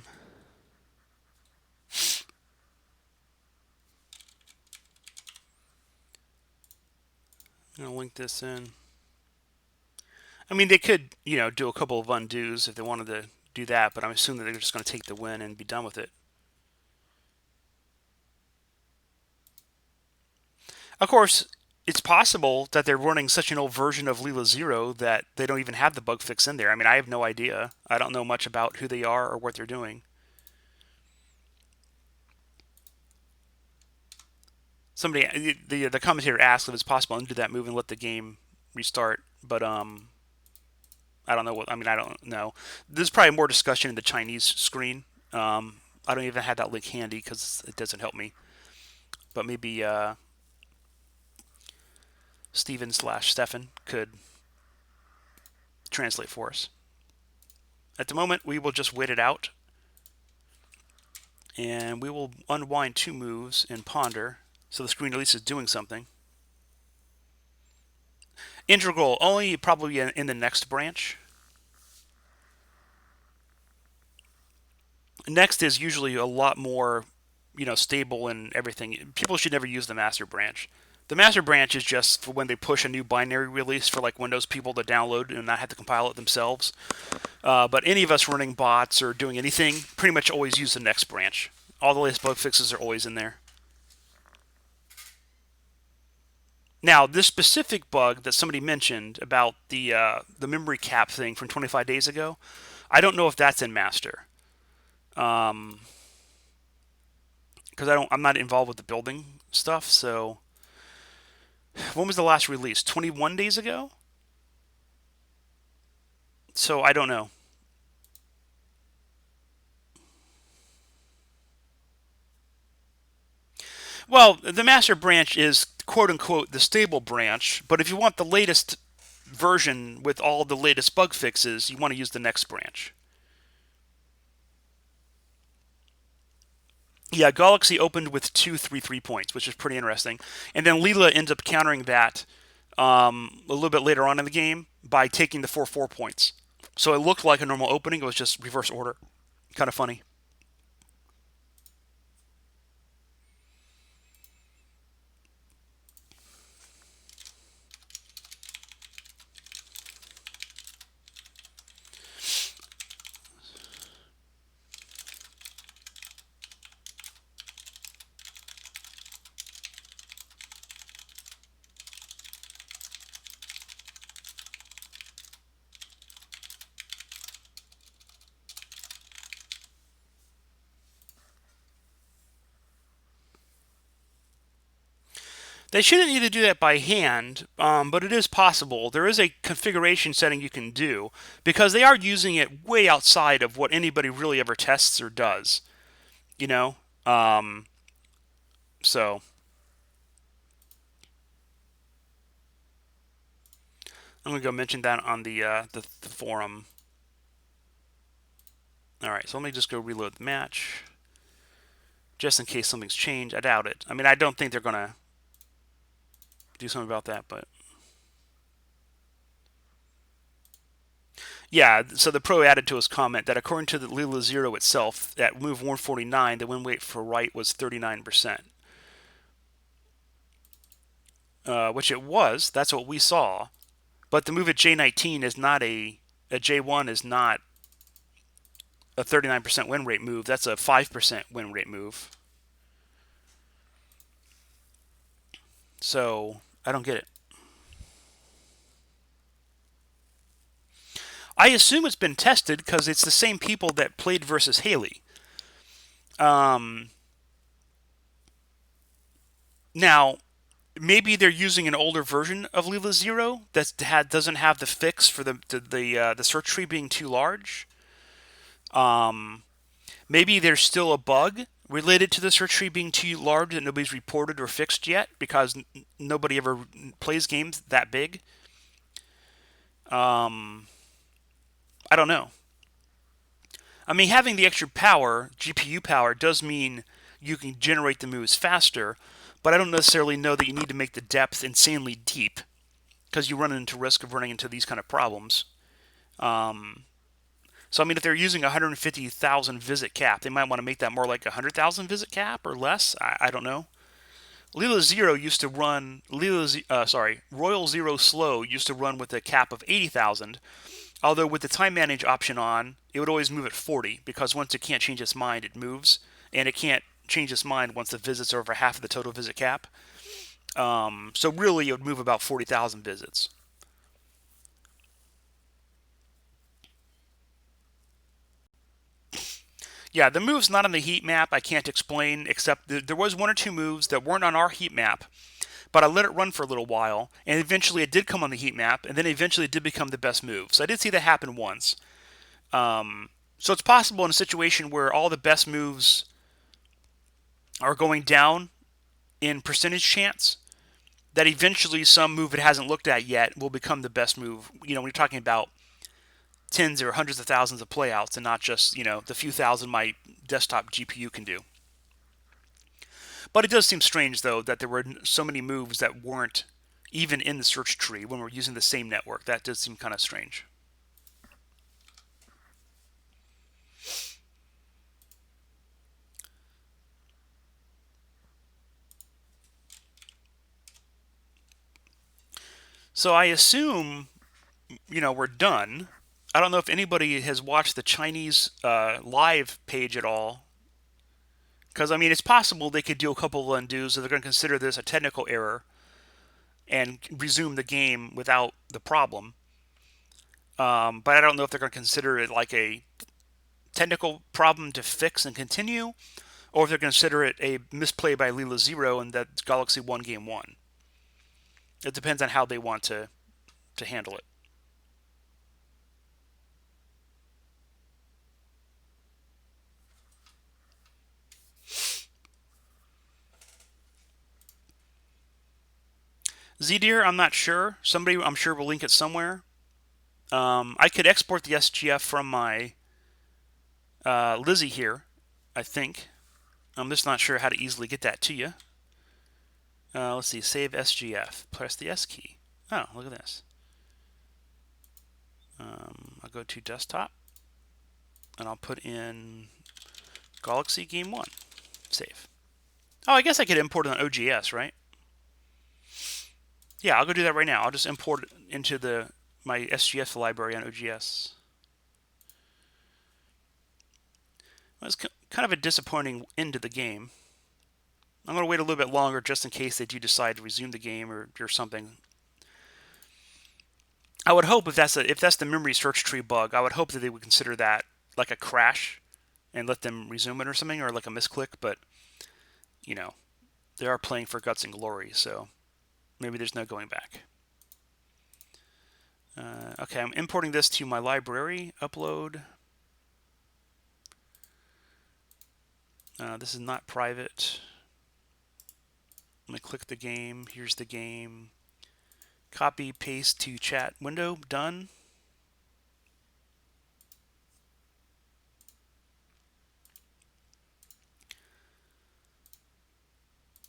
I'm gonna link this in. I mean, they could, do a couple of undos if they wanted to do that, but I'm assuming that they're just going to take the win and be done with it. Of course, it's possible that they're running such an old version of Leela Zero that they don't even have the bug fix in there. I mean, I have no idea. I don't know much about who they are or what they're doing. Somebody, the commentator asked if it's possible to undo that move and let the game restart, but I don't know what. I mean, I don't know. There's probably more discussion in the Chinese screen. I don't even have that link handy because it doesn't help me. But maybe Steven/Stefan could translate for us. At the moment, we will just wait it out, and we will unwind two moves and ponder, so the screen at least is doing something. Integral only probably in the next branch. Next is usually a lot more, stable and everything. People should never use the master branch. The master branch is just for when they push a new binary release for like Windows people to download and not have to compile it themselves. But any of us running bots or doing anything pretty much always use the next branch. All the latest bug fixes are always in there. Now, this specific bug that somebody mentioned about the memory cap thing from 25 days ago, I don't know if that's in master. Because I'm not involved with the building stuff. So, when was the last release? 21 days ago. So I don't know. Well, the master branch is quote unquote the stable branch, but if you want the latest version with all the latest bug fixes, you want to use the next branch. Yeah, Galaxy opened with 2 3 points, which is pretty interesting. And then Leela ends up countering that a little bit later on in the game by taking the 4 4 points. So it looked like a normal opening, it was just reverse order. Kind of funny. They shouldn't need to do that by hand, but it is possible. There is a configuration setting you can do because they are using it way outside of what anybody really ever tests or does. You know, um, so I'm gonna go mention that on the forum. All right, so let me just go reload the match just in case something's changed. I doubt it. I mean, I don't think they're gonna do something about that, but yeah, so the pro added to his comment that according to the Leela Zero itself, at move 149, the win rate for right was 39%, which it was. That's what we saw. But the move at J19 is not a J1 is not a 39% win rate move. That's a 5% win rate move. So I don't get it. I assume it's been tested because it's the same people that played versus Haley. Um, Now, maybe they're using an older version of Leela Zero that doesn't have the fix for the search tree being too large. Um, Maybe there's still a bug related to the search tree being too large that nobody's reported or fixed yet because nobody ever plays games that big. Um, I don't know. I mean, having the extra power, GPU power, does mean you can generate the moves faster, but I don't necessarily know that you need to make the depth insanely deep because you run into risk of running into these kind of problems. Um, so, I mean, if they're using 150,000 visit cap, they might want to make that more like 100,000 visit cap or less. I don't know. Leela Zero used to run Royal Zero Slow used to run with a cap of 80,000. Although with the time manage option on, it would always move at 40 because once it can't change its mind, it moves, and it can't change its mind once the visits are over half of the total visit cap. So really, it would move about 40,000 visits. Yeah, the moves not on the heat map I can't explain, except there was one or two moves that weren't on our heat map, but I let it run for a little while, and eventually it did come on the heat map, and then eventually it did become the best move. So I did see that happen once. So it's possible in a situation where all the best moves are going down in percentage chance that eventually some move it hasn't looked at yet will become the best move. You know, when you're talking about tens or hundreds of thousands of playouts and not just, the few thousand my desktop GPU can do. But it does seem strange, though, that there were so many moves that weren't even in the search tree when we're using the same network. That does seem kind of strange. So I assume, we're done. I don't know if anybody has watched the Chinese live page at all. Because, I mean, it's possible they could do a couple of undos, so they're going to consider this a technical error and resume the game without the problem. But I don't know if they're going to consider it like a technical problem to fix and continue, or if they're going to consider it a misplay by Leela Zero and that Galaxy won game one. It depends on how they want to handle it. ZDeer, I'm not sure. Somebody, I'm sure, will link it somewhere. I could export the SGF from my Lizzie here, I think. I'm just not sure how to easily get that to you. Let's see, save SGF. Press the S key. Oh, look at this. I'll go to desktop, and I'll put in Galaxy Game 1. Save. Oh, I guess I could import it on OGS, right? Yeah, I'll go do that right now. I'll just import it into my SGF library on OGS. Well, it's kind of a disappointing end to the game. I'm going to wait a little bit longer just in case they do decide to resume the game or something. I would hope if that's the memory search tree bug, I would hope that they would consider that like a crash and let them resume it or something, or like a misclick. But they are playing for guts and glory, so maybe there's no going back. Okay, I'm importing this to my library. Upload. This is not private. I'm going to click the game. Here's the game. Copy, paste to chat window. Done.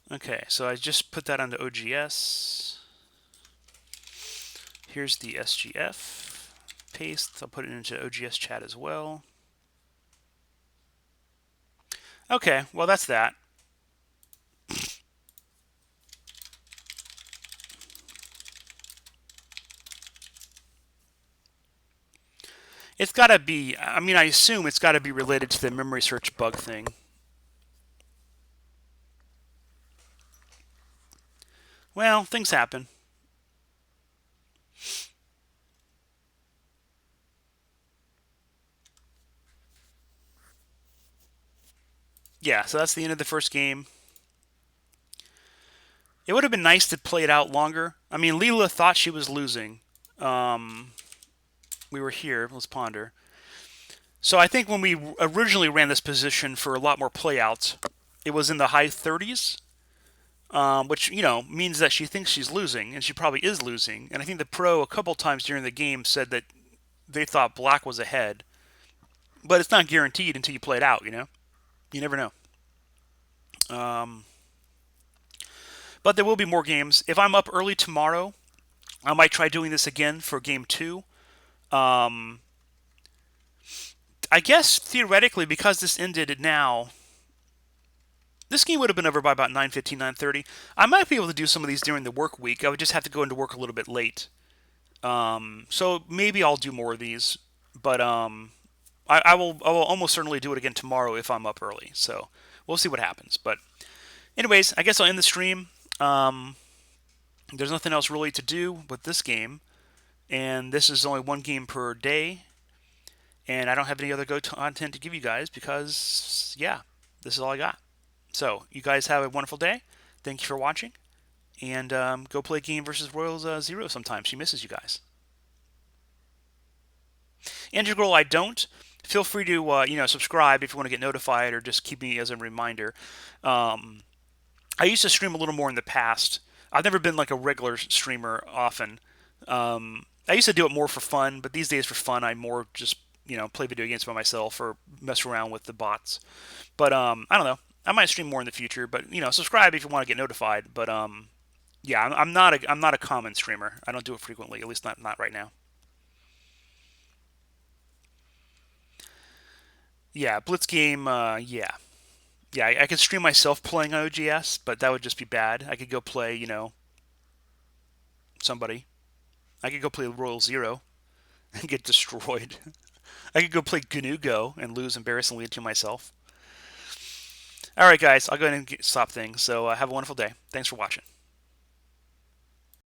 Okay, so I just put that onto OGS. Here's the SGF. Paste. I'll put it into OGS chat as well. Okay, well, that's that. It's got to be, I mean, I assume it's got to be related to the memory search bug thing. Well, things happen. yeah, so that's the end of the first game. It would have been nice to play it out longer. I mean, Leela thought she was losing. Um, we were here. Let's ponder. So I think when we originally ran this position for a lot more playouts, it was in the high 30s, which means that she thinks she's losing, and she probably is losing. And I think the pro a couple times during the game said that they thought black was ahead, but it's not guaranteed until you play it out. You never know. Um, but there will be more games. If I'm up early tomorrow, I might try doing this again for game two. Um, I guess theoretically, because this ended now, this game would have been over by about 9:15, 9:30. I might be able to do some of these during the work week. I would just have to go into work a little bit late. So maybe I'll do more of these, but I will almost certainly do it again tomorrow if I'm up early. So we'll see what happens. But anyways, I guess I'll end the stream. Um, there's nothing else really to do with this game, and this is only one game per day. And I don't have any other Go content to give you guys because, yeah, this is all I got. So, you guys have a wonderful day. Thank you for watching. And go play Game versus Royals Zero sometime. She misses you guys. Integral, I don't. Feel free to subscribe if you want to get notified, or just keep me as a reminder. Um, I used to stream a little more in the past. I've never been like a regular streamer often. I used to do it more for fun, but these days for fun, I more just play video games by myself or mess around with the bots. But I don't know. I might stream more in the future. But subscribe if you want to get notified. But yeah, I'm not a common streamer. I don't do it frequently, at least not right now. Yeah, Blitz game. Yeah. I could stream myself playing on OGS, but that would just be bad. I could go play somebody. I could go play Royal Zero and get destroyed. I could go play GNU Go and lose embarrassingly to myself. All right, guys, I'll go ahead and stop things. So have a wonderful day. Thanks for watching.